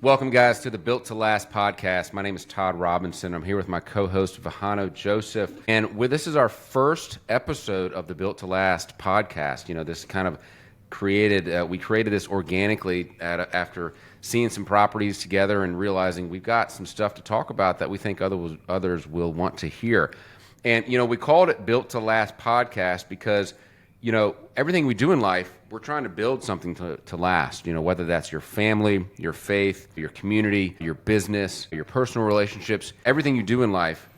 Welcome, guys, to the Built to Last podcast. My name is Todd Robinson. I'm here with my co-host, Vehano Joseph. And this is our first episode of the Built to Last podcast. This kind of we created this organically after seeing some properties together and realizing we've got some stuff to talk about that we think others will want to hear. And, we called it Built to Last podcast because everything we do in life, we're trying to build something to last, whether that's your family, your faith, your community, your business, your personal relationships, everything you do in life,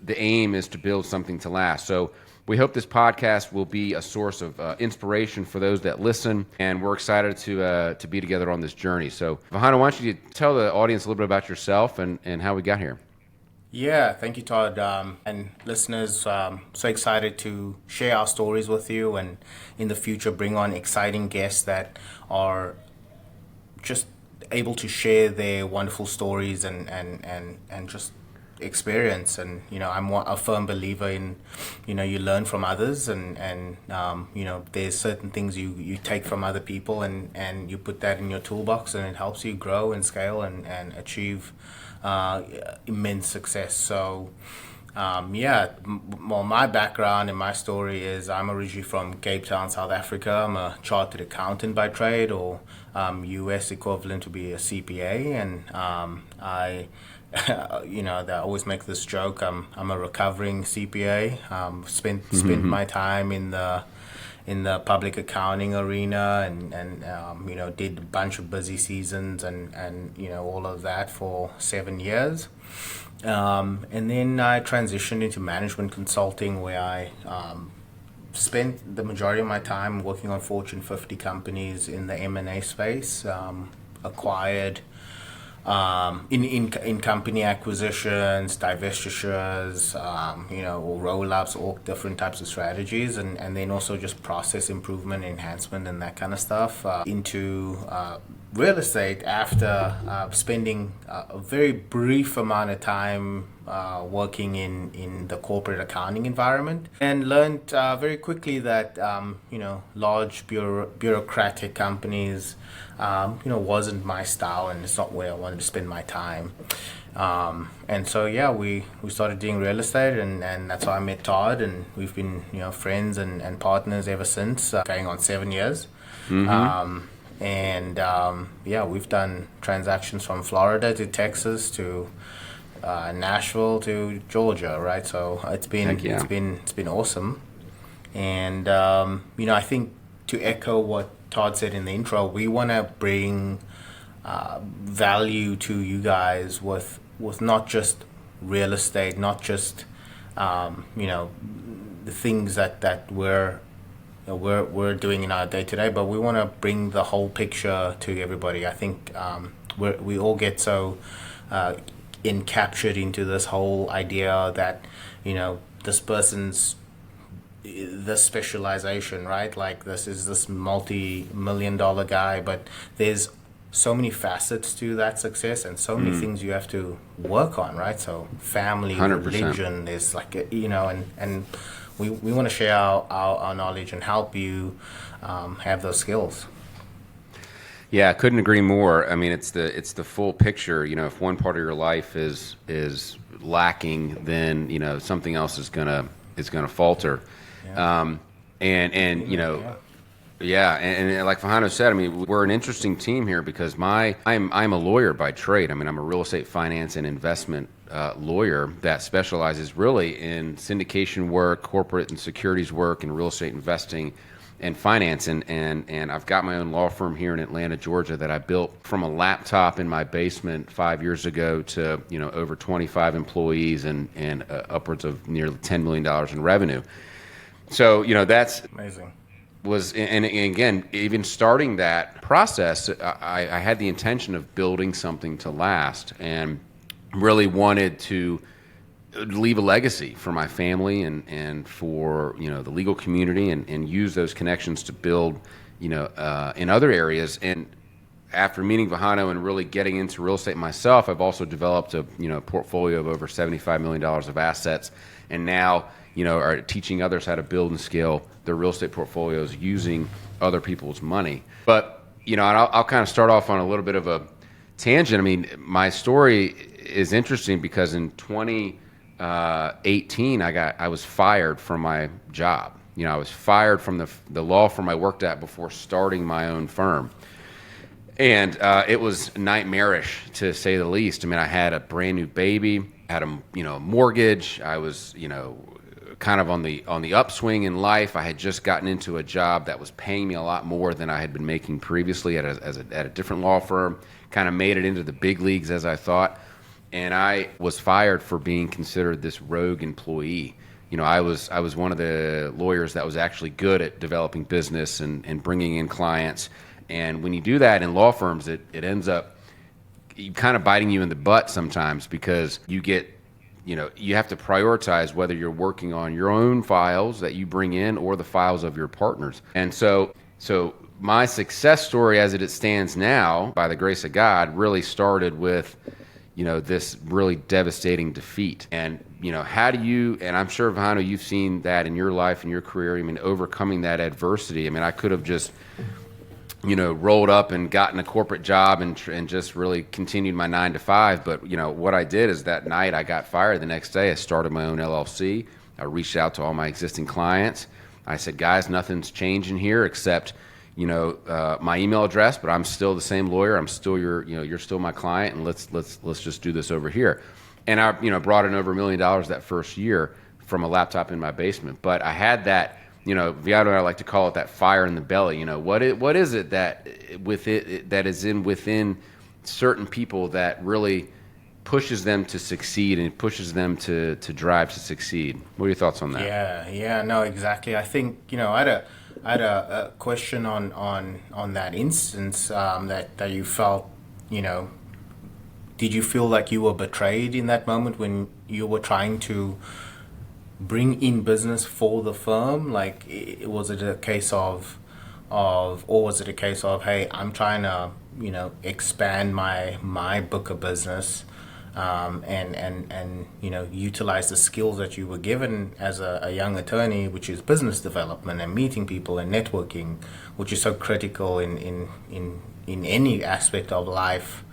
the aim is to build something to last. So we hope this podcast will be a source of inspiration for those that listen, and we're excited to be together on this journey. So Vehano, why don't you tell the audience a little bit about yourself and how we got here? Yeah, thank you, Todd. And listeners, so excited to share our stories with you and in the future bring on exciting guests that are just able to share their wonderful stories and just experience. And, I'm a firm believer in, you learn from others and there's certain things you take from other people and you put that in your toolbox and it helps you grow and scale and achieve immense success. So, my background and my story is I'm originally from Cape Town, South Africa. I'm a chartered accountant by trade, or US equivalent to be a CPA, and I always make this joke. I'm a recovering CPA. Spent my time in the public accounting arena and did a bunch of busy seasons and all of that for 7 years. And then I transitioned into management consulting, where I spent the majority of my time working on Fortune 50 companies in the M&A space, acquired in company acquisitions, divestitures, or roll-ups, all different types of strategies, and then also just process improvement, enhancement, and that kind of stuff into real estate after spending a very brief amount of time working in the corporate accounting environment, and learned very quickly that large bureaucratic companies wasn't my style, and it's not where I wanted to spend my time. And so we started doing real estate, and that's how I met Todd, and we've been friends and partners ever since, going on 7 years. Mm-hmm. We've done transactions from Florida to Texas to Nashville to Georgia, right? So it's been awesome. And I think, to echo what Todd said in the intro, we want to bring value to you guys with not just real estate, not just the things that we're doing in our day to day, but we want to bring the whole picture to everybody. I think we all get so encaptured into this whole idea that this person's this specialization, right? Like, this is this multi-million-dollar guy, but there's so many facets to that success and so many things you have to work on, right? So family, 100%. Religion is like, and we want to share our knowledge and help you have those skills. Yeah, I couldn't agree more. I mean, it's the full picture. If one part of your life is lacking, then something else is gonna falter. Yeah. And like Vehano said, I mean, we're an interesting team here because I'm a lawyer by trade. I mean, I'm a real estate finance and investment lawyer that specializes really in syndication work, corporate and securities work, and real estate investing and finance. And I've got my own law firm here in Atlanta, Georgia, that I built from a laptop in my basement 5 years ago to over 25 employees and upwards of nearly $10 million in revenue. So that's amazing. And again, even starting that process, I had the intention of building something to last, and really wanted to leave a legacy for my family and for the legal community, and use those connections to build in other areas. And after meeting Vehano and really getting into real estate myself, I've also developed a portfolio of over $75 million of assets, and now are teaching others how to build and scale their real estate portfolios using other people's money. But I'll kind of start off on a little bit of a tangent. I mean, my story is interesting because in 2018, I was fired from my job. I was fired from the law firm I worked at before starting my own firm. And it was nightmarish, to say the least. I mean, I had a brand new baby, had a mortgage. I was kind of on the upswing in life. I had just gotten into a job that was paying me a lot more than I had been making previously at a different law firm. Kind of made it into the big leagues, as I thought, and I was fired for being considered this rogue employee. I was one of the lawyers that was actually good at developing business and bringing in clients. And when you do that in law firms, it ends up kind of biting you in the butt sometimes, because you have to prioritize whether you're working on your own files that you bring in or the files of your partners. And so my success story as it stands now, by the grace of God, really started with this really devastating defeat. And how do you, and I'm sure, Vehano, you've seen that in your life and your career, I mean, overcoming that adversity. I mean, I could have just rolled up and gotten a corporate job and just really continued my 9 to 5. But, what I did is that night I got fired. The next day I started my own LLC. I reached out to all my existing clients. I said, guys, nothing's changing here except, my email address, but I'm still the same lawyer. I'm still you're still my client, and let's just do this over here. And I, brought in over $1 million that first year from a laptop in my basement. But I had that, Vehano and I like to call it that fire in the belly. What is it that is within certain people that really pushes them to succeed and pushes them to drive to succeed? What are your thoughts on that? Yeah, no, exactly. I think I had a question on that instance, that you felt, did you feel like you were betrayed in that moment when you were trying to bring in business for the firm? Like, was it a case of, or was it a case of, hey, I'm trying to, expand my book of business, and utilize the skills that you were given as a young attorney, which is business development and meeting people and networking, which is so critical in any aspect of life.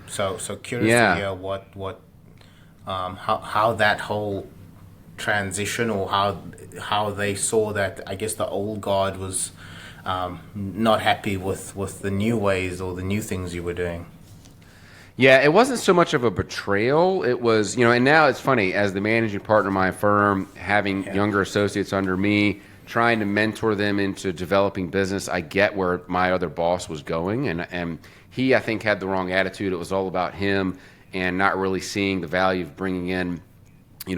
So curious to hear what how that whole transition, or how they saw that, I guess, the old guard was not happy with the new ways or the new things you were doing. Yeah, it wasn't so much of a betrayal. It was, and now it's funny, as the managing partner of my firm, having younger associates under me, trying to mentor them into developing business, I get where my other boss was going. And he, I think, had the wrong attitude. It was all about him and not really seeing the value of bringing in,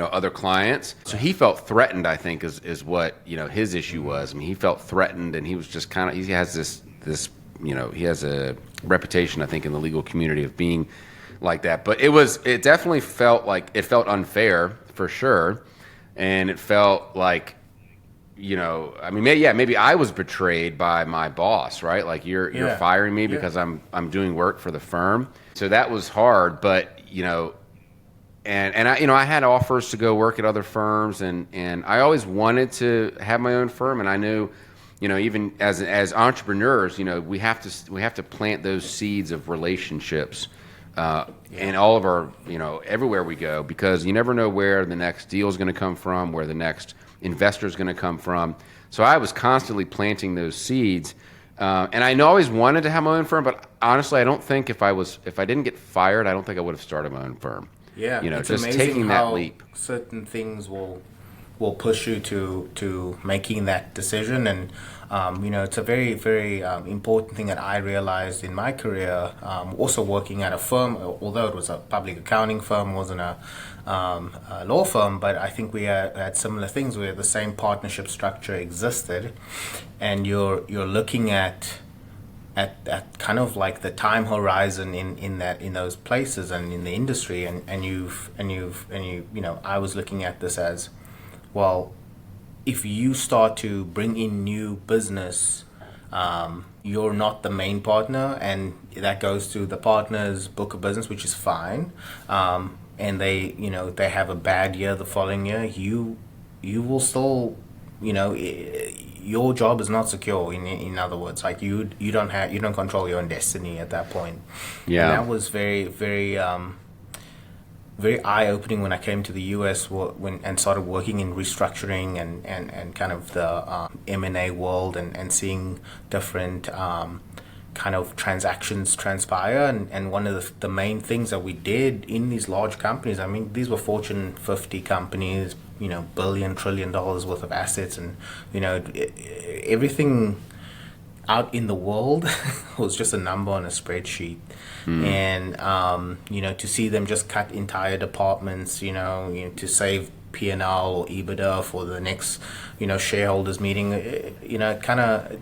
other clients. So he felt threatened, I think, is what, his issue was. I mean, he felt threatened, and he was just kind of, he has this, he has a reputation, I think, in the legal community of being like that. But it definitely felt unfair, for sure. And it felt like, maybe I was betrayed by my boss, right? Like, you're firing me because I'm doing work for the firm. So that was hard, but, and I had offers to go work at other firms, and I always wanted to have my own firm. And I knew, even as entrepreneurs, we have to plant those seeds of relationships in all of our, everywhere we go, because you never know where the next deal is going to come from, where the next investor is going to come from. So I was constantly planting those seeds, and I always wanted to have my own firm. But honestly, I don't think if I didn't get fired, I don't think I would have started my own firm. Yeah, it's just amazing taking how that leap. certain things will push you to making that decision. And it's a very, very important thing that I realized in my career, also working at a firm, although it was a public accounting firm, wasn't a law firm, but I think we had similar things where the same partnership structure existed, and you're looking at kind of like the time horizon in those places and in the industry, and I was looking at this as, well, if you start to bring in new business, you're not the main partner, and that goes to the partner's book of business, which is fine. And they have a bad year the following year, you will still your job is not secure. In other words, like you don't control your own destiny at that point. Yeah. And that was very very very eye opening when I came to the US and started working in restructuring and kind of the M&A world and seeing different kind of transactions transpire. And one of the main things that we did in these large companies, I mean, these were Fortune 50 companies, billion, trillion dollars worth of assets, and, everything out in the world was just a number on a spreadsheet. And, to see them just cut entire departments, to save P&L or EBITDA for the next, shareholders meeting, it kind of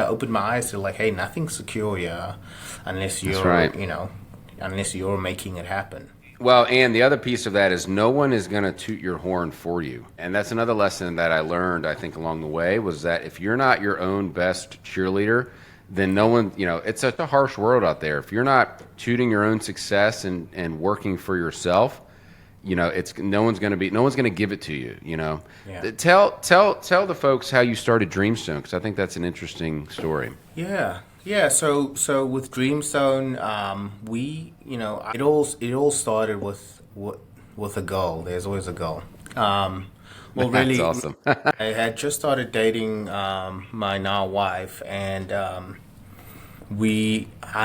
opened my eyes to like, hey, nothing's secure here unless you're, right. Unless you're making it happen. Well, and the other piece of that is no one is going to toot your horn for you. And that's another lesson that I learned, I think, along the way, was that if you're not your own best cheerleader, then no one, it's such a harsh world out there. If you're not tooting your own success and working for yourself, it's no one's going to give it to you. Yeah. Tell the folks how you started Dreamstone, because I think that's an interesting story. Yeah. So with Dreamstone, we, it all started with a goal. There's always a goal. Well, really, that's awesome. I had just started dating my now wife, and I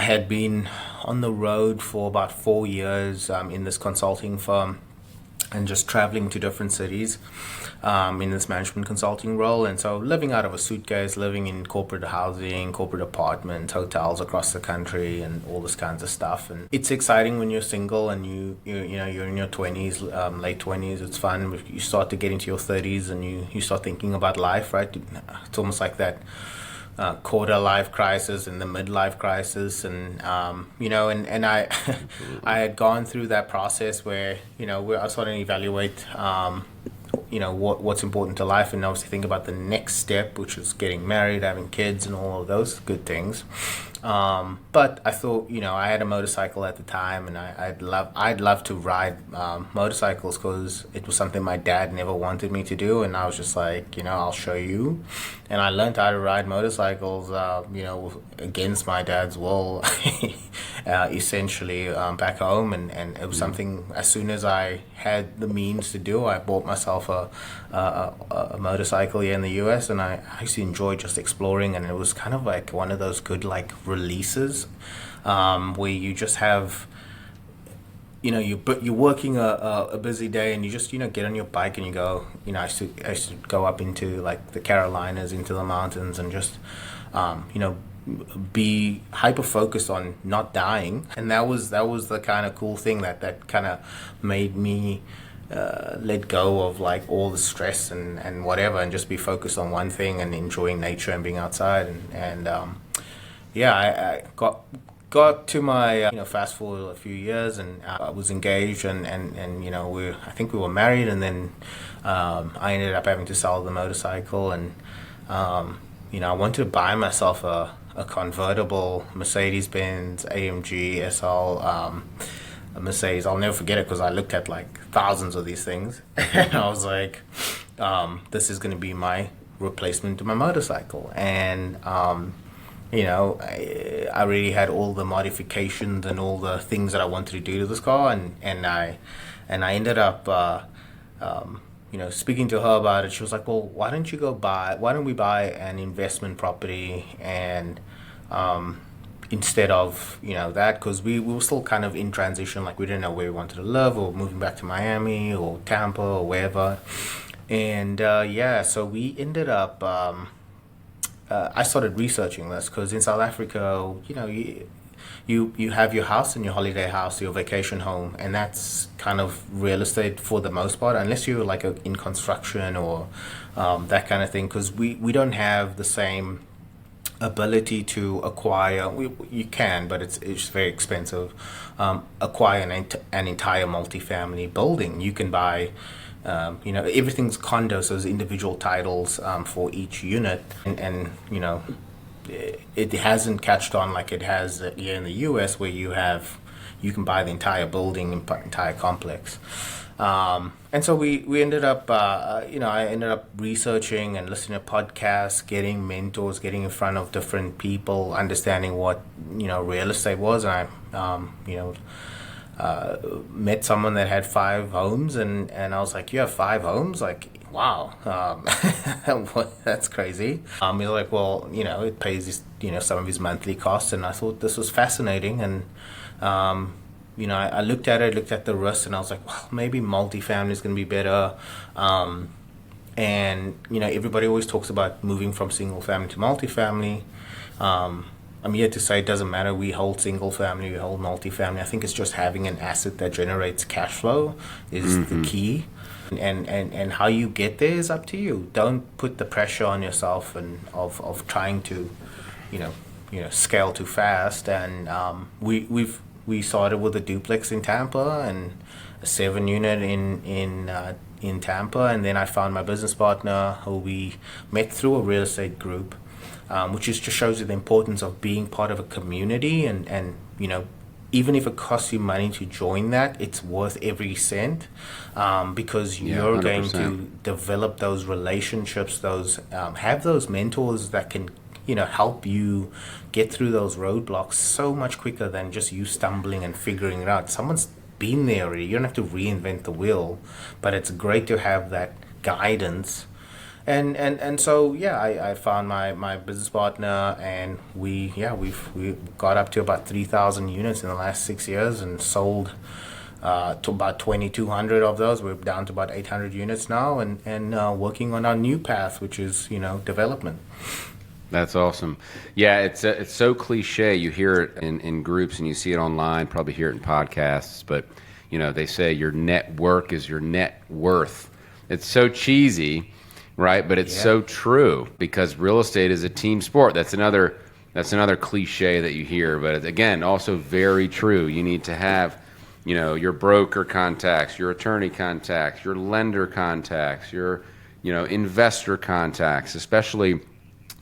had been on the road for about 4 years in this consulting firm, and just traveling to different cities in this management consulting role. And so living out of a suitcase, living in corporate housing, corporate apartments, hotels across the country, and all this kinds of stuff. And it's exciting when you're single and you're in your 20s, late 20s. It's fun. You start to get into your 30s and you start thinking about life, right? It's almost like that quarter life crisis and the midlife crisis, and and I I had gone through that process where where I started to evaluate what's important to life, and obviously think about the next step, which is getting married, having kids, and all of those good things. But I thought, I had a motorcycle at the time, and I'd love to ride motorcycles, because it was something my dad never wanted me to do, and I was just like, I'll show you. And I learned how to ride motorcycles, against my dad's will, essentially, back home, and it was something, as soon as I had the means to do, I bought myself a motorcycle here in the US, and I actually enjoyed just exploring, and it was kind of like one of those good like releases, where you just have, you're working a busy day, and you just get on your bike and you go. I used to go up into like the Carolinas, into the mountains, and just be hyper focused on not dying. And that was the kind of cool thing that kind of made me let go of like all the stress and whatever, and just be focused on one thing and enjoying nature and being outside. And I got to my fast forward a few years, and I was engaged, and I think we were married, and then I ended up having to sell the motorcycle, and I wanted to buy myself a convertible Mercedes-Benz AMG SL, a Mercedes. I'll never forget it, because I looked at like thousands of these things and I was like, this is going to be my replacement to my motorcycle. And I really had all the modifications and all the things that I wanted to do to this car, and I ended up speaking to her about it. She was like, well, why don't we buy an investment property, and instead of that, because we were still kind of in transition, like we didn't know where we wanted to live, or moving back to Miami or Tampa or wherever. And so we ended up I started researching this, because in South Africa, you have your house and your holiday house, your vacation home, and that's kind of real estate for the most part, unless you're like in construction or that kind of thing, because we don't have the same ability to acquire. You can, but it's very expensive. Acquire an entire multifamily building. You can buy. Everything's condos, so there's individual titles for each unit, and it hasn't catched on like it has here in the US, where you have you can buy the entire building, entire complex. And so we ended up, I ended up researching and listening to podcasts, getting mentors, getting in front of different people, understanding what, real estate was. And I, met someone that had 5 homes, and I was like, you have 5 homes? Like, wow, that's crazy. He's like, well, it pays some of his monthly costs, and I thought this was fascinating, and I looked at the risks, and I was like, well, maybe multifamily is going to be better. And everybody always talks about moving from single family to multifamily. I'm here to say it doesn't matter. We hold single family, we hold multifamily. I think it's just having an asset that generates cash flow is the key. And how you get there is up to you. Don't put the pressure on yourself and of trying to, scale too fast. And we started with a duplex in Tampa and a 7-unit in Tampa, and then I found my business partner who we met through a real estate group, which just shows you the importance of being part of a community, and even if it costs you money to join that, it's worth every cent, because you're 100%. Going to develop those relationships, have those mentors that can help you get through those roadblocks so much quicker than just you stumbling and figuring it out. Someone's been there already. You don't have to reinvent the wheel, but it's great to have that guidance. And so I found my business partner, and we got up to about 3,000 units in the last 6 years, and sold to about 2,200 of those. We're down to about 800 units now, and working on our new path, which is development. That's awesome. Yeah, it's so cliche. You hear it in groups, and you see it online, probably hear it in podcasts, but they say your network is your net worth. It's so cheesy, right? But it's so true, because real estate is a team sport. That's another cliche that you hear, but again, also very true. You need to have your broker contacts, your attorney contacts, your lender contacts, your investor contacts, especially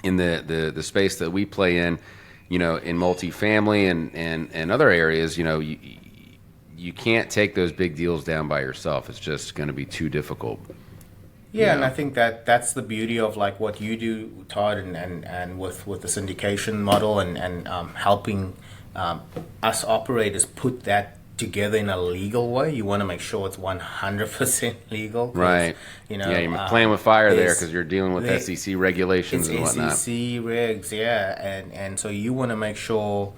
in the space that we play in, in multifamily and other areas. You can't take those big deals down by yourself. It's just going to be too difficult. Yeah, and I think that's the beauty of like what you do, Todd, and with the syndication model, and helping us operators put that together in a legal way. You want to make sure it's 100% legal. Right. You're playing with fire there, because you're dealing with SEC regulations and whatnot. SEC regs, and so you want to make sure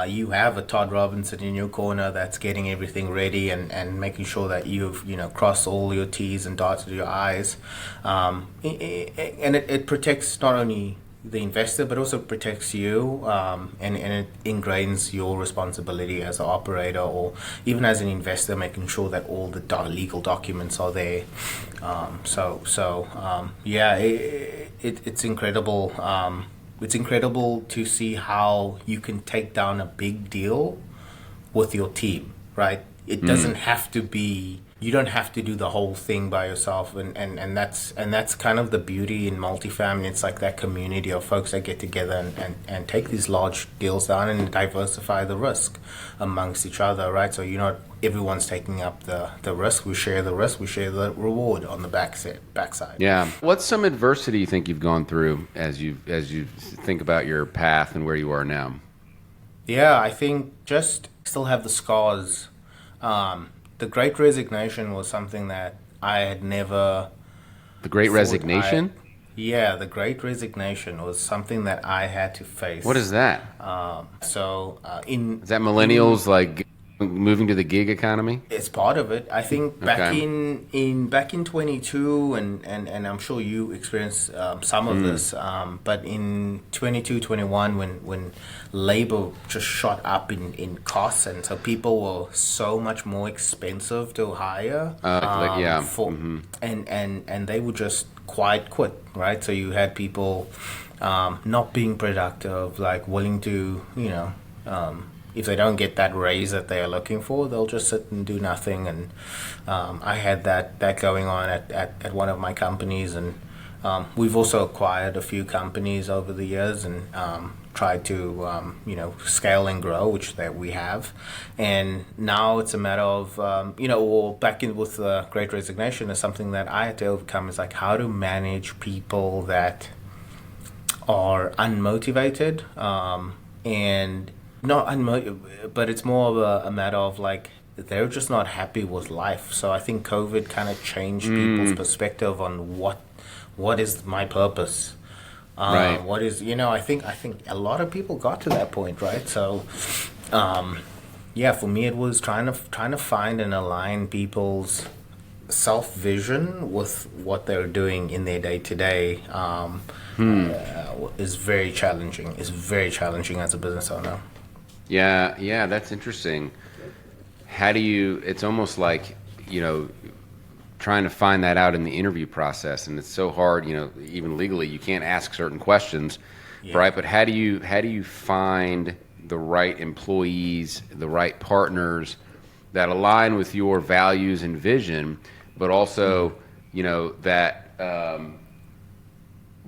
you have a Todd Robinson in your corner that's getting everything ready, and making sure that you've crossed all your T's and dotted your I's, and it protects not only the investor, but also protects you, and it ingrains your responsibility as an operator, or even as an investor, making sure that all the legal documents are there. It's incredible. It's incredible to see how you can take down a big deal with your team, right? It doesn't have to be. You don't have to do the whole thing by yourself, and that's kind of the beauty in multifamily. It's like that community of folks that get together and take these large deals down and diversify the risk amongst each other, right? So everyone's taking up the risk. We share the risk. We share the reward on the backside. Yeah. What's some adversity you think you've gone through as you think about your path and where you are now? Yeah, I think just still have the scars. The Great Resignation was something that I had never... The Great Resignation? The Great Resignation was something that I had to face. What is that? Is that millennials moving to the gig economy? It's part of it. I think back in 22, and I'm sure you experienced some of this, but in 22, 21, when labor just shot up in costs, and so people were so much more expensive to hire. And they would just quit, right? So you had people not being productive, willing to, if they don't get that raise that they are looking for, they'll just sit and do nothing. And I had that going on at one of my companies, and we've also acquired a few companies over the years, and tried to scale and grow, which that we have, and now it's a matter of or back in with the Great Resignation is something that I had to overcome. Is like how to manage people that are unmotivated, and not unmotivated, but it's more of a matter of like they're just not happy with life. So I think COVID kind of changed people's perspective on what is my purpose. Right. What is I think a lot of people got to that point, right? So, for me it was trying to find and align people's self vision with what they're doing in their day to day. Is very challenging. It's very challenging as a business owner. Yeah, that's interesting. How do you? It's almost like trying to find that out in the interview process, and it's so hard, even legally you can't ask certain questions, right? But how do you find the right employees, the right partners that align with your values and vision, but also that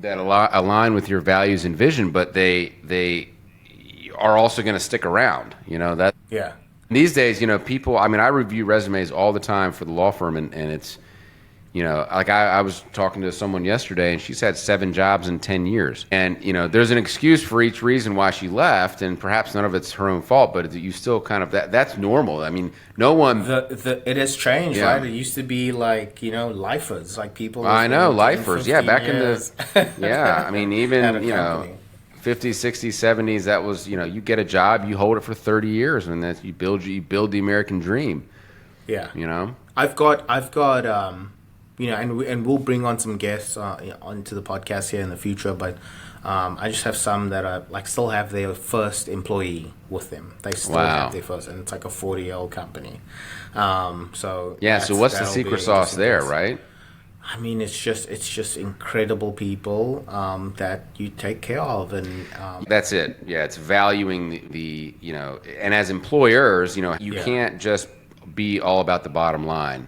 align with your values and vision, but they are also going to stick around, that. Yeah. These days, people, I review resumes all the time for the law firm, and it's, like I was talking to someone yesterday, and she's had 7 jobs in 10 years. And, there's an excuse for each reason why she left, and perhaps none of it's her own fault, but you still kind of, that's normal. No one... It has changed, right? It used to be like, lifers, like people... I know, lifers, back years. in the... even, 50s, 60s, 70s, that was, you get a job, you hold it for 30 years, and then you build the American dream. Yeah. I've got and we'll bring on some guests onto the podcast here in the future, but I just have some that are like still have their first employee with them. They still have their first, and it's like a 40-year-old company. So what's the secret sauce there, right? It's just incredible people that you take care of, and that's it. Yeah, it's valuing the and as employers, you can't just be all about the bottom line,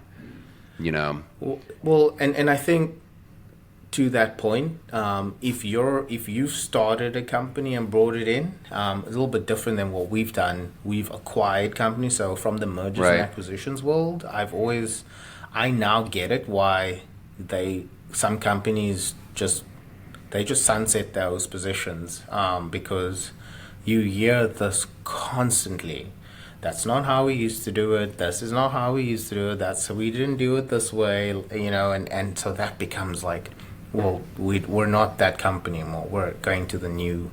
Well, and I think to that point, if you've started a company and brought it in, a little bit different than what we've done. We've acquired companies, so from the mergers and acquisitions world, I now get it why some companies just sunset those positions, because you hear this constantly. That's not how we used to do it. This is not how we used to do it. We didn't do it this way, and so that becomes like, well, we're not that company anymore. We're going to the new,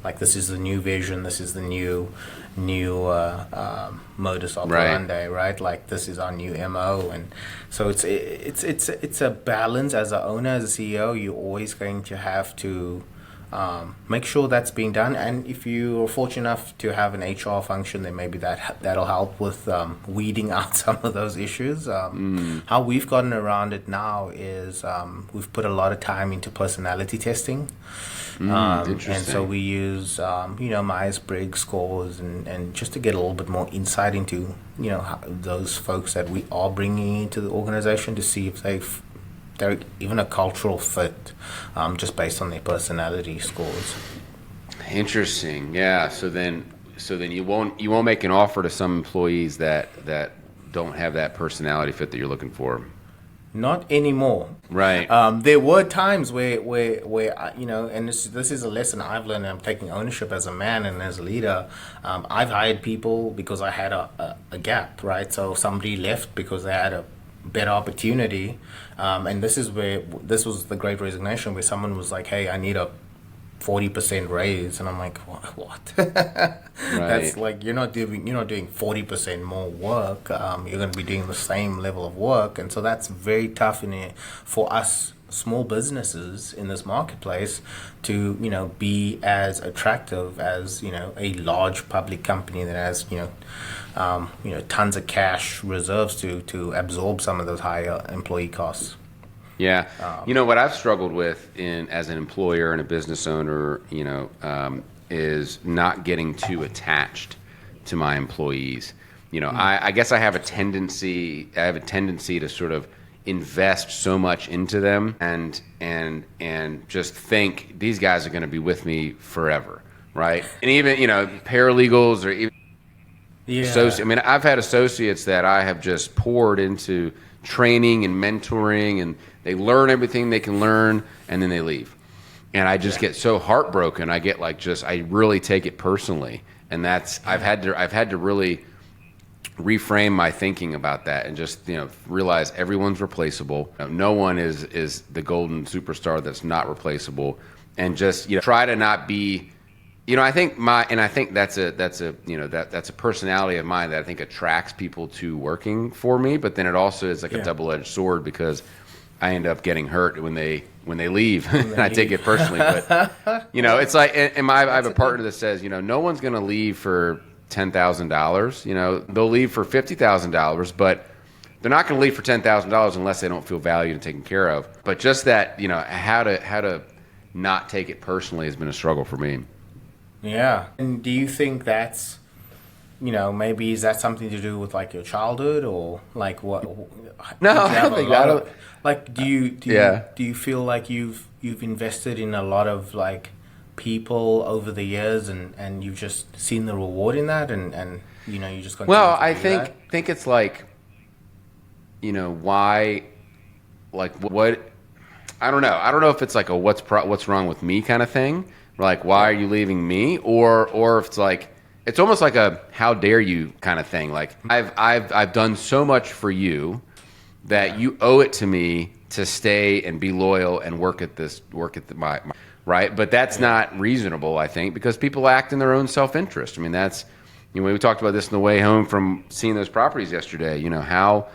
like this is the new vision. This is the new modus operandi, right? Like this is our new MO, and so it's a balance. As an owner, as a CEO, you're always going to have to make sure that's being done. And if you're fortunate enough to have an HR function, then maybe that'll help with weeding out some of those issues. How we've gotten around it now is we've put a lot of time into personality testing. And so we use Myers-Briggs scores and just to get a little bit more insight into those folks that we are bringing into the organization, to see if they're even a cultural fit, just based on their personality scores. Interesting. Yeah. So then you won't make an offer to some employees that don't have that personality fit that you're looking for. Not anymore. Right. There were times where and this is a lesson I've learned, and I'm taking ownership as a man and as a leader. I've hired people because I had a gap, right? So somebody left because they had a better opportunity, and this was the Great Resignation, where someone was like, "Hey, I need a 40% raise," and I'm like, "What?" That's like you're not doing 40% more work. You're going to be doing the same level of work, and so that's very tough for us small businesses in this marketplace to be as attractive as a large public company that has tons of cash reserves to absorb some of those higher employee costs. Yeah. What I've struggled with as an employer and a business owner, is not getting too attached to my employees. I guess I have a tendency to sort of invest so much into them and just think these guys are going to be with me forever, right? And even, paralegals or even Yeah. I mean, I've had associates that I have just poured into training and mentoring, and they learn everything they can learn, and then they leave. And I just get so heartbroken. I get I really take it personally, and I've had to really reframe my thinking about that, and just realize everyone's replaceable. No one is the golden superstar that's not replaceable, and just try to not be. I think that's a personality of mine that I think attracts people to working for me. But then it also is like a double-edged sword, because I end up getting hurt when they leave, and I take it personally. But it's like, and I have a partner that says, no one's going to leave for $10,000. They'll leave for $50,000, but they're not going to leave for $10,000 unless they don't feel valued and taken care of. But just that, how to not take it personally has been a struggle for me. Yeah. And do you think that's, maybe is that something to do with like your childhood, or like what? No, I don't think that. Like, do you feel like you've invested in a lot of like people over the years, and you've just seen the reward in that, and you just continue Well, to I do think it's like, why, like what? I don't know. I don't know if it's like a what's wrong with me kind of thing. Like, why are you leaving me? Or if it's like, it's almost like a how dare you kind of thing. Like, I've done so much for you that you owe it to me to stay and be loyal and work at my right. But that's not reasonable, I think, because people act in their own self-interest. I mean, that's, we talked about this on the way home from seeing those properties yesterday. How,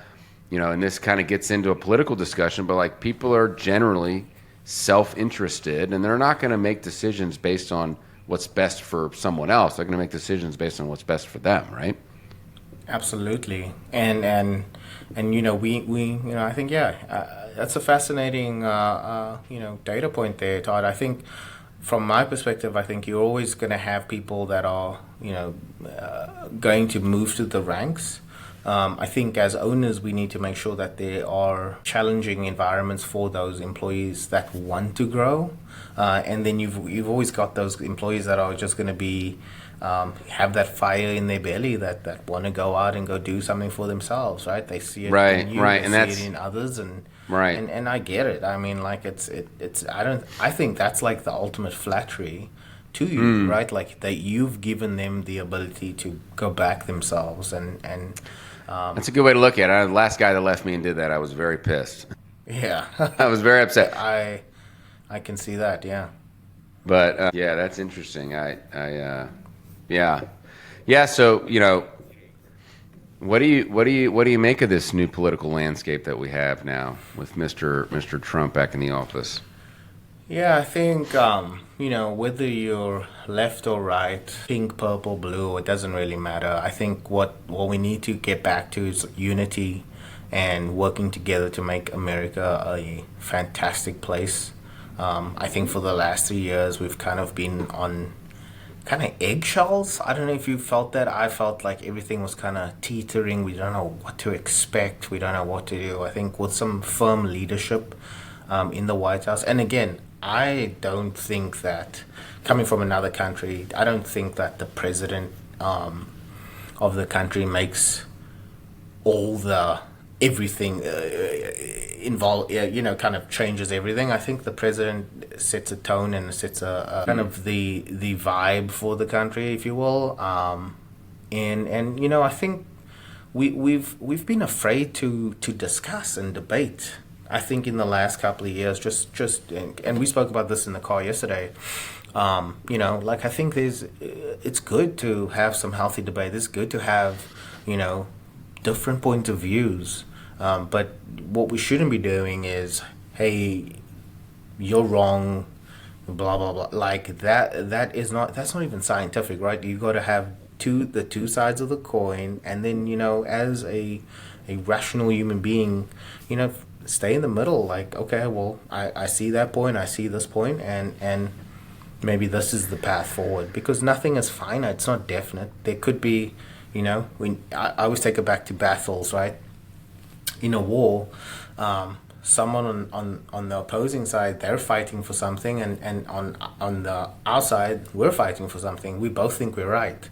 and this kind of gets into a political discussion, but like, people are generally self-interested, and they're not going to make decisions based on what's best for someone else. They're going to make decisions based on what's best for them, right? Absolutely. And we I think that's a fascinating data point there, Todd. I think from my perspective, I think you're always going to have people that are going to move to the ranks. I think as owners, we need to make sure that there are challenging environments for those employees that want to grow, and then you've always got those employees that are just going to be have that fire in their belly that want to go out and go do something for themselves, right? They see it in you, they see it in others, and I get it. I mean, like it's I think that's like the ultimate flattery to you, right? Like that you've given them the ability to go back themselves, and that's a good way to look at it. The last guy that left me and did that, I was very pissed. Yeah. I was very upset. I can see that, yeah. But that's interesting. So what do you make of this new political landscape that we have now with Mr. Trump back in the office? Yeah, I think whether you're left or right, pink, purple, blue, it doesn't really matter. I think what we need to get back to is unity and working together to make America a fantastic place. I think for the last 3 years we've kind of been on kind of eggshells. I don't know if you felt that. I felt like everything was kind of teetering. We don't know what to expect. We don't know what to do. I think with some firm leadership in the White House, and again, I don't think that, coming from another country, I don't think that the president of the country makes all the everything involved, kind of changes everything. I think the president sets a tone and sets a kind of the vibe for the country, if you will. And I think we've been afraid to discuss and debate. I think in the last couple of years, and we spoke about this in the car yesterday. I think it's good to have some healthy debate. It's good to have, different points of views. But what we shouldn't be doing is, hey, you're wrong, blah blah blah. Like that's not even scientific, right? You got to have the two sides of the coin, and then as a rational human being, stay in the middle. Like, okay, well, I see that point, I see this point, and maybe this is the path forward, because nothing is finite. It's not definite. There could be, I always take it back to battles, right? In a war, someone on the opposing side, they're fighting for something, and on our side, we're fighting for something. We both think we're right,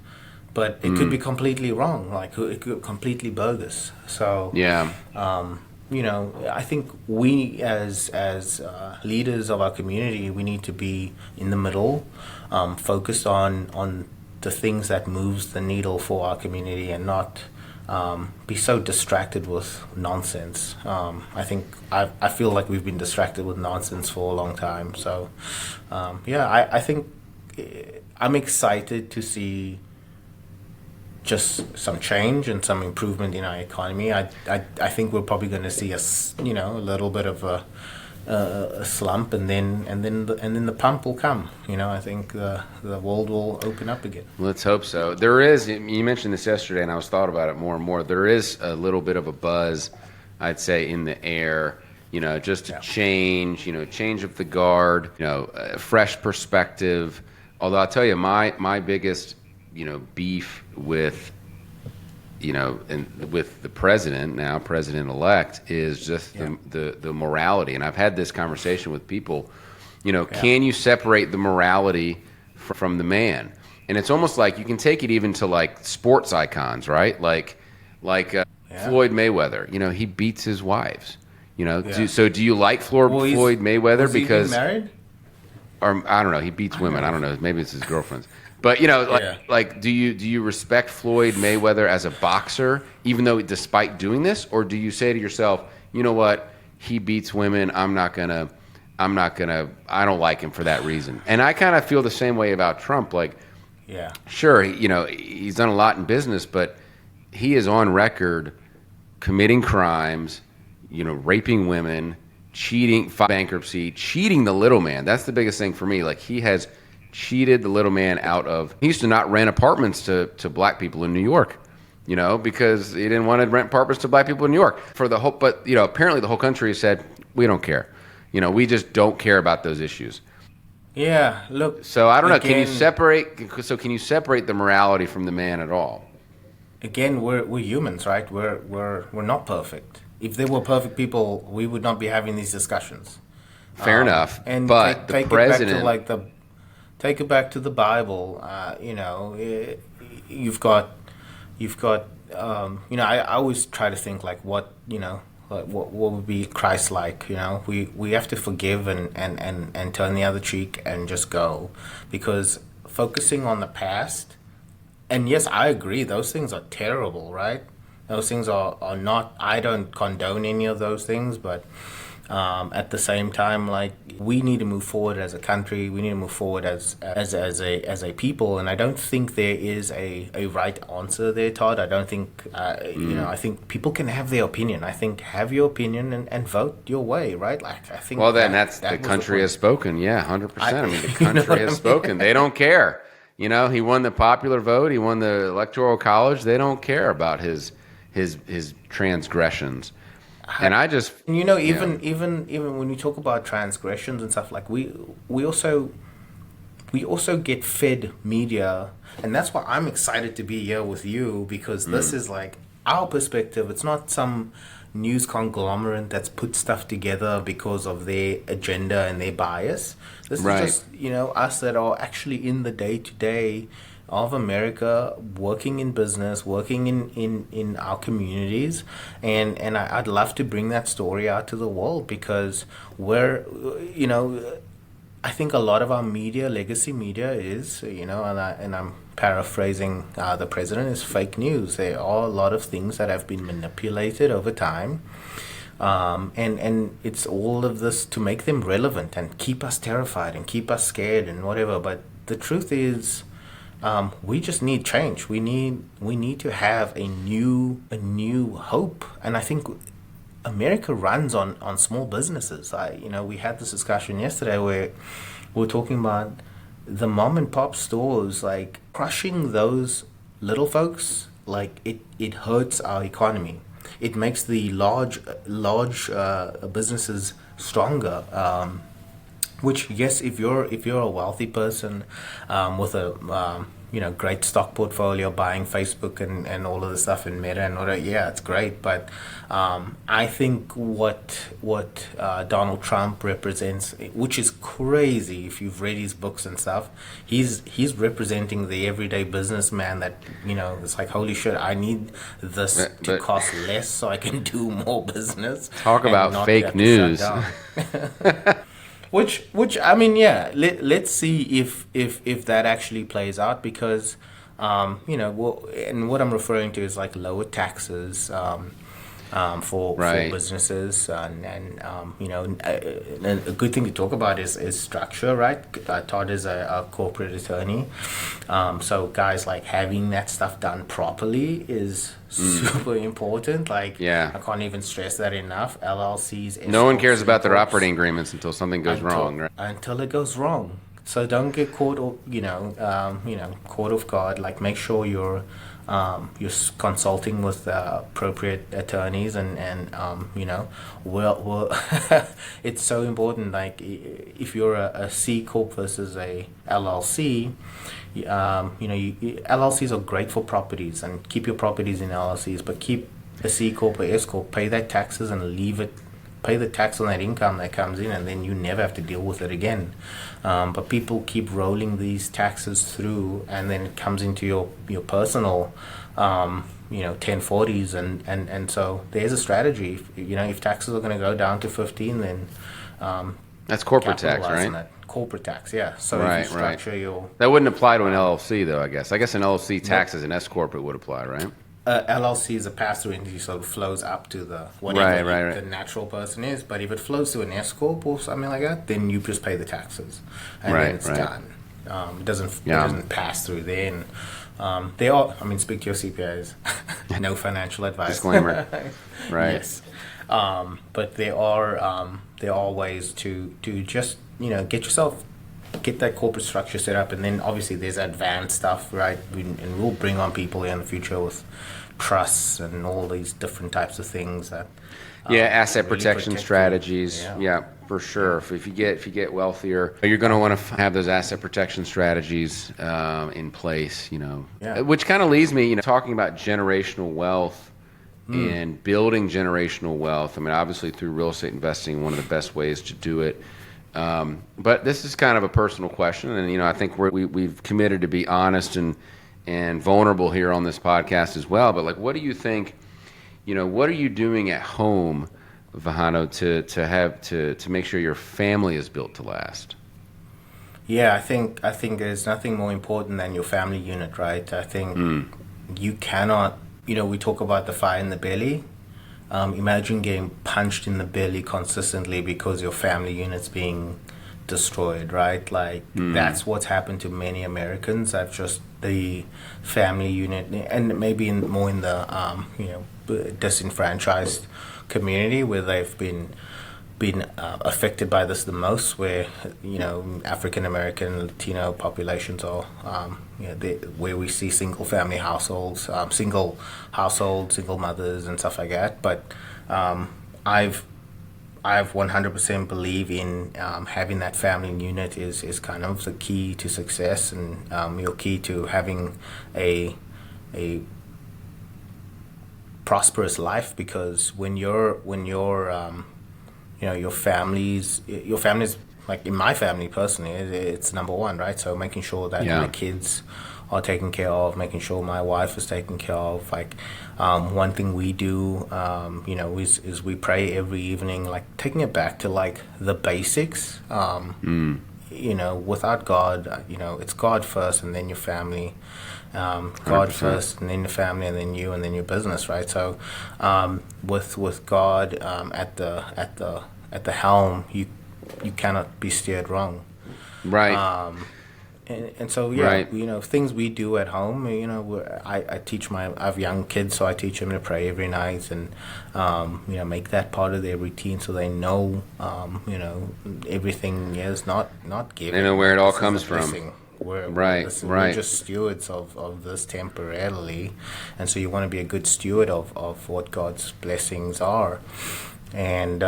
but it could be completely wrong. Like it could be completely bogus. So Yeah. I think we as leaders of our community, we need to be in the middle, focused on the things that moves the needle for our community, and not be so distracted with nonsense. I feel like we've been distracted with nonsense for a long time. So I think I'm excited to see just some change and some improvement in our economy. I think we're probably going to see a little bit of a slump, and then the pump will come. I think the world will open up again. Let's hope so. There is. You mentioned this yesterday, and I was thought about it more and more. There is a little bit of a buzz, I'd say, in the air. Just to change. Change of the guard. A fresh perspective. Although I'll tell you, my biggest beef with and with the president-elect is just the morality. And I've had this conversation with people, can you separate the morality from the man? And it's almost like you can take it even to like sports icons, right? Like Floyd Mayweather, he beats his wives, So do you like Floyd Mayweather was because he married? Or I don't know, he beats women. I don't know, maybe it's his girlfriends. But do you respect Floyd Mayweather as a boxer, even though despite doing this, or do you say to yourself, you know what, he beats women, I don't like him for that reason. And I kind of feel the same way about Trump. Sure, he's done a lot in business, but he is on record committing crimes, raping women, cheating, bankruptcy, cheating the little man. That's the biggest thing for me. Like, he has cheated the little man out of. He used to not rent apartments to black people in New York, because he didn't want to rent apartments to black people in New York for the whole. But apparently the whole country said we don't care. We just don't care about those issues. Yeah, look. So I don't know. Can you separate the morality from the man at all? Again, we're humans, right? We're not perfect. If they were perfect people, we would not be having these discussions. Fair enough. And but take the president. Take it back to the Bible. You've got. I always try to think like what would be Christ-like. We have to forgive and turn the other cheek and just go, because focusing on the past. And yes, I agree. Those things are terrible, right? Those things are not. I don't condone any of those things, but. At the same time, like, we need to move forward as a country. We need to move forward as a people, and I don't think there is a right answer there, Todd. I don't think I think people can have their opinion. I think have your opinion and vote your way, right? Like, I think. Well, then that's the country has spoken. Yeah, 100%. I mean, the country has spoken. They don't care. He won the popular vote. He won the electoral college. They don't care about his transgressions. And I just, even when you talk about transgressions and stuff, like we also get fed media, and that's why I'm excited to be here with you, because this is like our perspective. It's not some news conglomerate that's put stuff together because of their agenda and their bias. This is just us that are actually in the day-to-day of America, working in business, working in our communities, and I'd love to bring that story out to the world, because I think a lot of our media, legacy media, is, and I'm paraphrasing the president, is fake news. There are a lot of things that have been manipulated over time. And it's all of this to make them relevant and keep us terrified and keep us scared and whatever. But the truth is, we just need change. We need to have a new hope. And I think America runs on small businesses. We had this discussion yesterday where we were talking about the mom and pop stores, like crushing those little folks. Like it hurts our economy. It makes the large businesses stronger. Which, yes, if you're a wealthy person with a great stock portfolio, buying Facebook and all of the stuff in Meta and all that. Yeah, it's great. But I think what Donald Trump represents, which is crazy if you've read his books and stuff, he's representing the everyday businessman that, it's like, holy shit, I need this to cost less so I can do more business. Talk about fake news. Which I mean, yeah. Let's see if that actually plays out, because, and what I'm referring to is like lower taxes for businesses, and a good thing to talk about is structure, right? Todd is a corporate attorney, so guys, like, having that stuff done properly is super important. Like, I can't even stress that enough. LLCs. No one cares about their operating agreements until something goes wrong, right? Until it goes wrong. So don't get caught, caught off guard. Like, make sure you're consulting with appropriate attorneys, and it's so important. Like, if you're a C corp versus a LLC, LLCs are great for properties, and keep your properties in LLCs, but keep a C corp or S corp, pay that taxes and leave it. Pay the tax on that income that comes in, and then you never have to deal with it again. But people keep rolling these taxes through, and then it comes into your personal 1040s, and so there's a strategy. If taxes are going to go down to 15, then that's corporate tax, right? Corporate tax, yeah. So if you structure your... That wouldn't apply to an LLC, though, I guess. I guess an LLC taxes an S corp, it would apply, right? LLC is a pass-through entity, so it flows up to the whatever the natural person is. But if it flows to an S corp or something like that, then you just pay the taxes, and then it's done. It doesn't pass through there. And they are. I mean, speak to your CPAs. No financial advice. Disclaimer. Right. Yes. But there are ways to just get that corporate structure set up, and then obviously there's advanced stuff, right? And we'll bring on people here in the future with trusts and all these different types of things that asset really protection strategies. Yeah, for sure. If you get wealthier, you're going to want to have those asset protection strategies in place. Which kind of leads me, talking about generational wealth and building generational wealth. I mean, obviously through real estate investing, one of the best ways to do it. But this is kind of a personal question, and I think we've committed to be honest and vulnerable here on this podcast as well. But, like, what do you think? What are you doing at home, Vehano, to make sure your family is built to last? Yeah, I think there's nothing more important than your family unit, right? I think you cannot. We talk about the fire in the belly. Imagine getting punched in the belly consistently because your family unit's being destroyed, right? Like, that's what's happened to many Americans. That's just the family unit, and maybe more in the disenfranchised community where they've been affected by this the most, where African American, Latino populations are where we see single households, single mothers and stuff like that. But I've 100% believe in having that family unit is kind of the key to success, and your key to having a prosperous life, because when your family's like in my family personally, it's number one, right? So making sure that my kids are taken care of, making sure my wife is taken care of. Like, one thing we do, is we pray every evening, like taking it back to like the basics. Without God, it's God first and then your family. God 100%. First and then the family and then you and then your business, right? So with God at the helm, you cannot be steered wrong. Right. And so things we do at home, I teach I have young kids, so I teach them to pray every night, and make that part of their routine so they know everything is not given. They know where it all comes from. We're just stewards of this temporarily, and so you want to be a good steward of what God's blessings are. And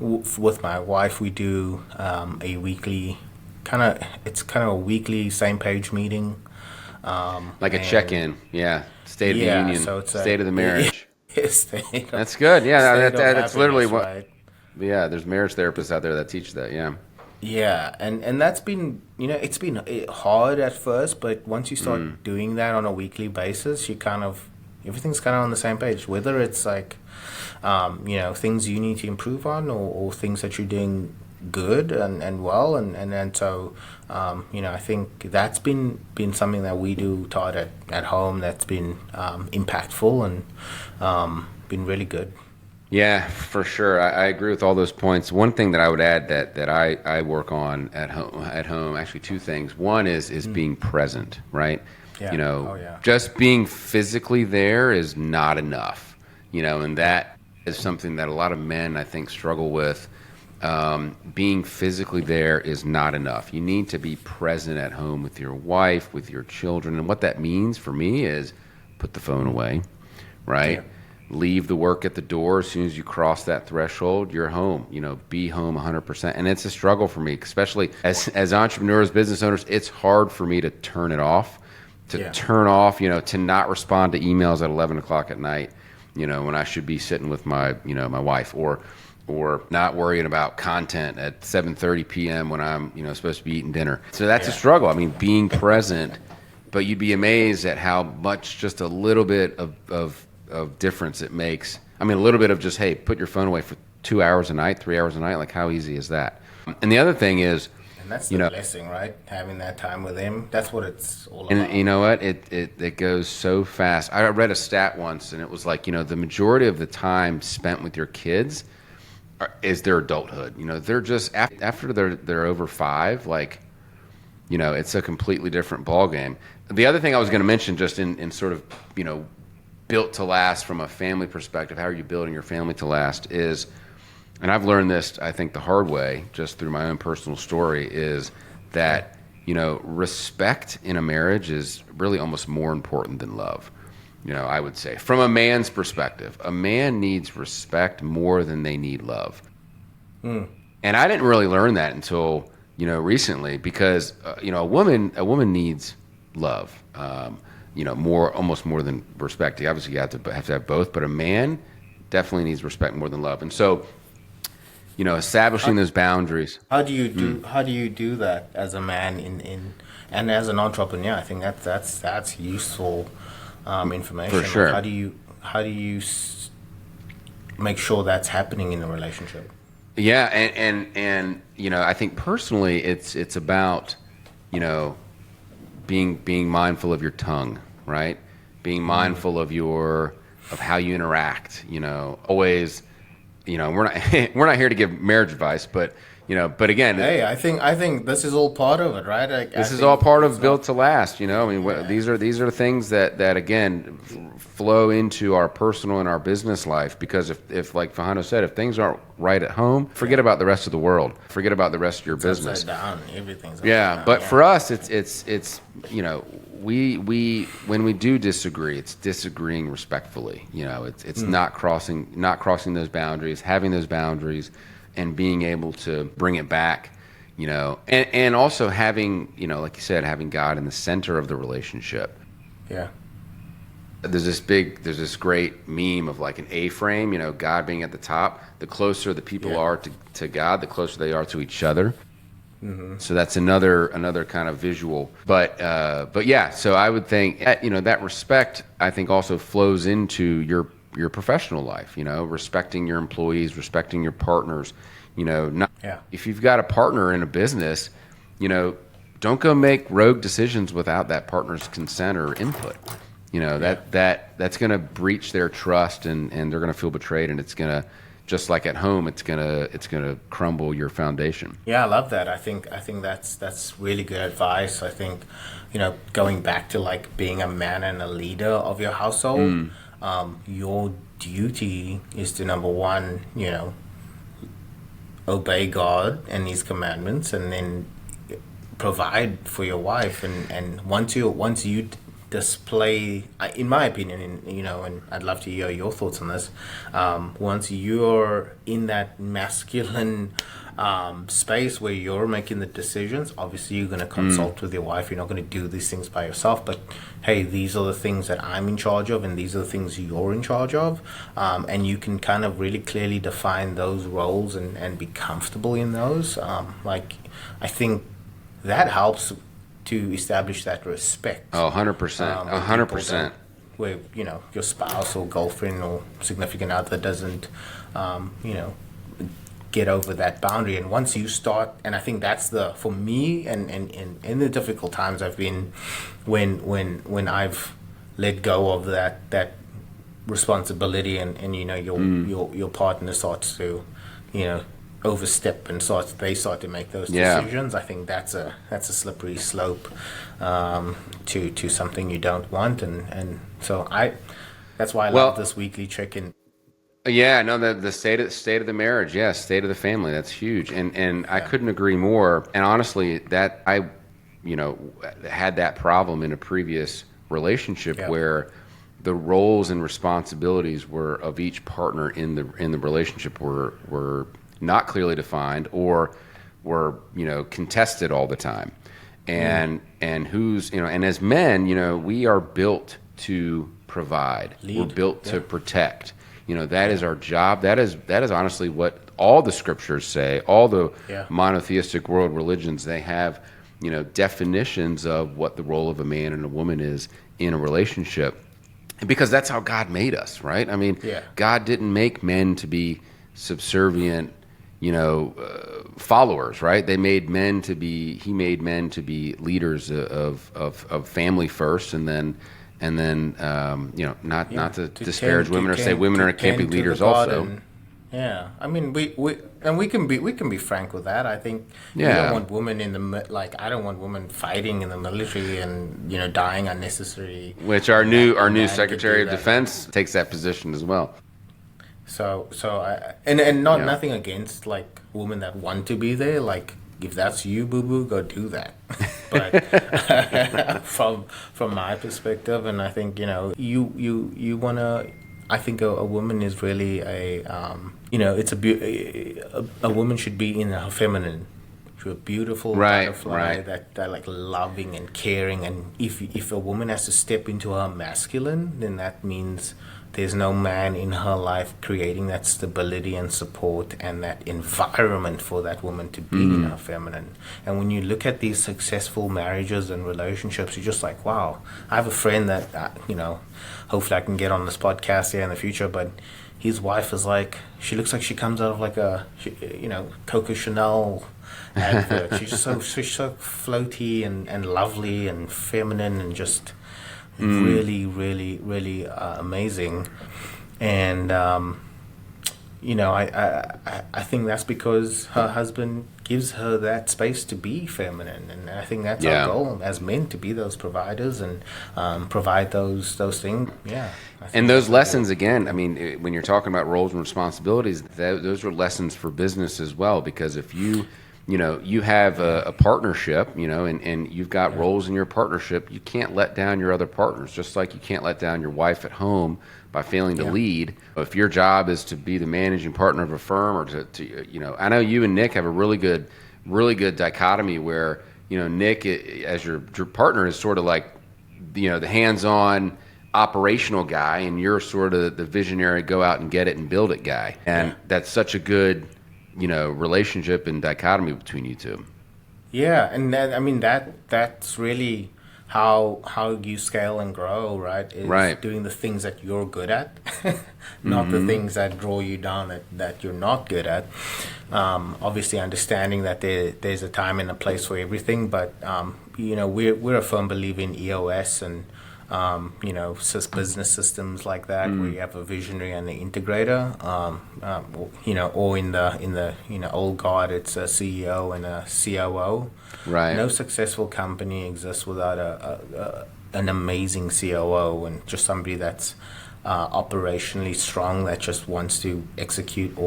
with my wife, we do a weekly kind of a weekly same page meeting Like a check-in, yeah. State of the union, So it's state of the marriage. That's good. Yeah, that's literally what. right? Yeah, there's marriage therapists out there that teach that. Yeah. Yeah, and that's been, it's been hard at first, but once you start doing that on a weekly basis, you kind of everything's kind of on the same page. Whether it's like, things you need to improve on, or things that you're doing good and well, and so, I think that's been something that we do, Todd, at home. That's been impactful and been really good. Yeah, for sure. I agree with all those points. One thing that I would add that I work on at home, actually two things. One is being present, right? Yeah. Just being physically there is not enough, and that is something that a lot of men, I think, struggle with. Being physically there is not enough. You need to be present at home with your wife, with your children. And what that means for me is put the phone away, right? Yeah. Leave the work at the door. As soon as you cross that threshold, you're home. Be home 100%. And it's a struggle for me, especially as entrepreneurs, business owners. It's hard for me to turn it off, to not respond to emails at 11 o'clock at night, when I should be sitting with my wife, or not worrying about content at 7:30 p.m. when I'm, supposed to be eating dinner. So that's a struggle. I mean, being present, but you'd be amazed at how much just a little bit of difference it makes. I mean, a little bit of just, hey, put your phone away for 2 hours a night, 3 hours a night. Like, how easy is that? And the other thing is, and that's the blessing, right? Having that time with him. That's what it's all about. And you know what? It goes so fast. I read a stat once, and it was like, the majority of the time spent with your kids is their adulthood. They're just after they're over 5, like, it's a completely different ballgame. The other thing I was going to mention, just in sort of, built to last from a family perspective, how are you building your family to last, is, and I've learned this, I think, the hard way, just through my own personal story, is that, respect in a marriage is really almost more important than love. I would say, from a man's perspective, a man needs respect more than they need love. And I didn't really learn that until, recently, because, a woman needs love, almost more than respect. Obviously, you have to have both, but a man definitely needs respect more than love. And so, establishing those boundaries. How do you do that as a man and as an entrepreneur? I think that's useful information. For sure. Like, how do you make sure that's happening in a relationship? Yeah, and I think personally, it's about being mindful of your tongue, right? Being mindful of how you interact. Always. We're not here to give marriage advice, but again, hey, I think this is all part of it, right? This is all part of Built to Last. These are things that again flow into our personal and our business life. Because if like Vehano said, if things aren't right at home, forget about the rest of the world. Forget about the rest of your business. Upside down. Everything's upside down. But for us, it's we when we do disagree, it's disagreeing respectfully. It's not crossing those boundaries, having those boundaries, and being able to bring it back. And also having, like you said, having God in the center of the relationship. Yeah. There's this great meme of like an A-frame, God being at the top. The closer the people are to God, the closer they are to each other. Mm-hmm. So that's another kind of visual. But yeah, so I would think, that respect, I think, also flows into your professional life, respecting your employees, respecting your partners, if you've got a partner in a business, don't go make rogue decisions without that partner's consent or input. That's going to breach their trust, and they're going to feel betrayed, and it's going to, just like at home, it's going to crumble your foundation. Yeah, I love that. I think that's really good advice. I think, going back to like being a man and a leader of your household, your duty is to, number one, obey God and His commandments, and then provide for your wife. And once you display, in my opinion, and I'd love to hear your thoughts on this. Once you're in that masculine space where you're making the decisions. Obviously, you're going to consult with your wife. You're not going to do these things by yourself. But hey, these are the things that I'm in charge of, and these are the things you're in charge of. And you can kind of really clearly define those roles and be comfortable in those. I think that helps to establish that respect. Oh, 100%. 100%. Where, your spouse or girlfriend or significant other doesn't, get over that boundary. And once you start, and I think that's for me, and in the difficult times I've been, when I've let go of that responsibility, and your partner starts to, overstep and they start to make those decisions. I think that's a slippery slope to something you don't want, and so that's why I love this weekly check-in. Yeah, no, the state of the marriage, state of the family, that's huge, and I couldn't agree more. And honestly, that I, had that problem in a previous relationship where the roles and responsibilities of each partner in the relationship were not clearly defined, or were contested all the time, and who's and as men, we are built to provide. We're built to protect. That is our job. That is honestly what all the scriptures say. All the monotheistic world religions, they have, definitions of what the role of a man and a woman is in a relationship, because that's how God made us, right? I mean, God didn't make men to be subservient, followers, right? He made men to be leaders of family first, and then not to disparage women or say women can't be leaders also. I mean, we can be frank with that. I think you don't want women I don't want women fighting in the military and dying unnecessarily. Which our new Secretary of Defense takes that position as well. So nothing against women that want to be there. If that's you, boo boo, go do that. But from my perspective, and I think you wanna. I think a woman is really it's a woman should be in her feminine. She's a beautiful butterfly that loving and caring. And if a woman has to step into her masculine, then that means there's no man in her life creating that stability and support and that environment for that woman to be in her feminine. And when you look at these successful marriages and relationships, you're just like, wow. I have a friend that, hopefully I can get on this podcast here in the future, but his wife is she looks like she comes out of a Coco Chanel advert. She's so floaty and lovely and feminine and just really, really, really amazing. And I think that's because her husband gives her that space to be feminine, and I think that's our goal as men, to be those providers and provide those things. And those lessons, again, I mean, when you're talking about roles and responsibilities, those are lessons for business as well, because if you have a partnership, and you've got roles in your partnership, you can't let down your other partners, just like you can't let down your wife at home by failing to lead. If your job is to be the managing partner of a firm, or to I know you and Nick have a really good dichotomy where, Nick, as your partner, is sort of like, the hands-on operational guy, and you're sort of the visionary, go out and get it and build it guy. And that's such a good relationship and dichotomy between you two. Yeah, and that's really how you scale and grow, right? Is doing the things that you're good at, not the things that draw you down that you're not good at. Obviously, understanding that there's a time and a place for everything, but we're a firm believer in EOS and business systems like that, where you have a visionary and an integrator, or in the old guard, it's a CEO and a COO. Right. No successful company exists without an amazing COO and just somebody that's operationally strong, that just wants to execute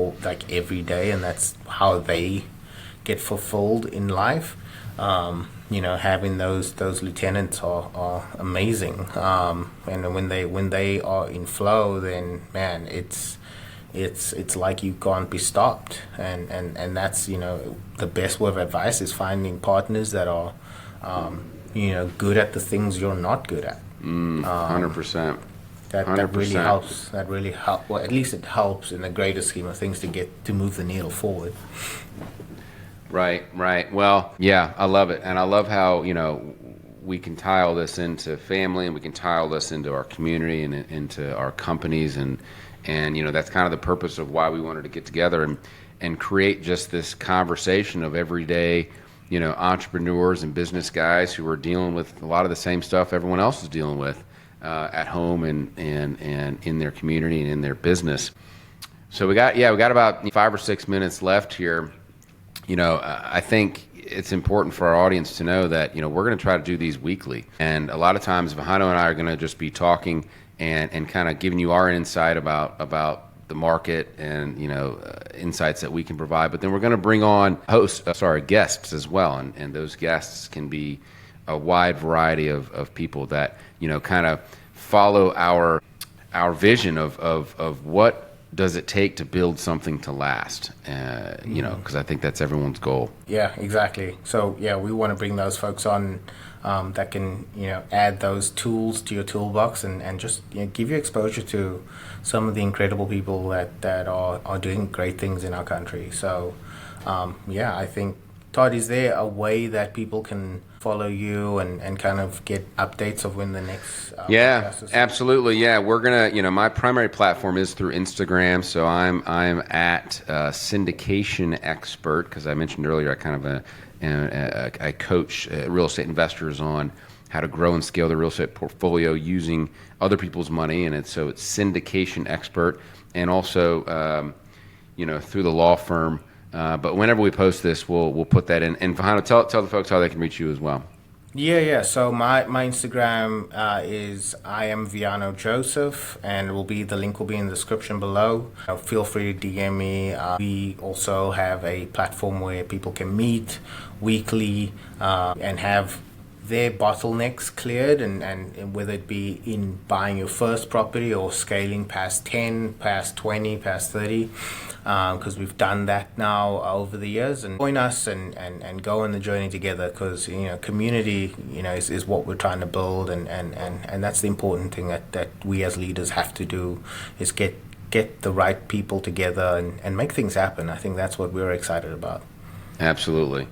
every day, and that's how they get fulfilled in life. Having those lieutenants are amazing, and when they are in flow, then man, it's like you can't be stopped. And that's, the best word of advice is finding partners that are, good at the things you're not good at. 100%. That really helps. That really helps. Well, at least it helps in the greater scheme of things to move the needle forward. Right. Well, yeah, I love it. And I love how, we can tie all this into family, and we can tie all this into our community and into our companies. And that's kind of the purpose of why we wanted to get together and create just this conversation of everyday, entrepreneurs and business guys who are dealing with a lot of the same stuff everyone else is dealing with at home and in their community and in their business. So we got about 5 or 6 minutes left here. I think it's important for our audience to know that, we're going to try to do these weekly. And a lot of times, Vehano and I are going to just be talking and kind of giving you our insight about the market and, insights that we can provide. But then we're going to bring on guests as well. And those guests can be a wide variety of people that, kind of follow our vision of what does it take to build something to last, because I think that's everyone's goal. Yeah, exactly. So, we want to bring those folks on that can, add those tools to your toolbox and just give you exposure to some of the incredible people that are doing great things in our country. So, I think, Todd, is there a way that people can follow you and kind of get updates of when the next podcast is? Absolutely. Yeah, we're gonna. My primary platform is through Instagram, so I'm at Syndication Expert, because I mentioned earlier I kind of I coach real estate investors on how to grow and scale their real estate portfolio using other people's money, and it's Syndication Expert, and also through the law firm. But whenever we post this, we'll put that in. And Vehano, tell the folks how they can reach you as well. Yeah. So my Instagram is I am Vehano Joseph, and the link will be in the description below. Feel free to DM me. We also have a platform where people can meet weekly and have their bottlenecks cleared, and whether it be in buying your first property or scaling past 10, past 20, past 30, because we've done that now over the years. And join us and go on the journey together, because community is what we're trying to build, and that's the important thing that we as leaders have to do, is get the right people together and make things happen. I think that's what we're excited about. Absolutely.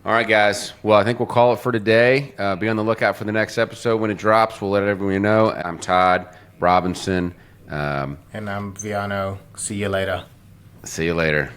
All right, guys. Well, I think we'll call it for today. Be on the lookout for the next episode. When it drops, we'll let everyone know. I'm Todd Robinson. And I'm Vehano. See you later. See you later.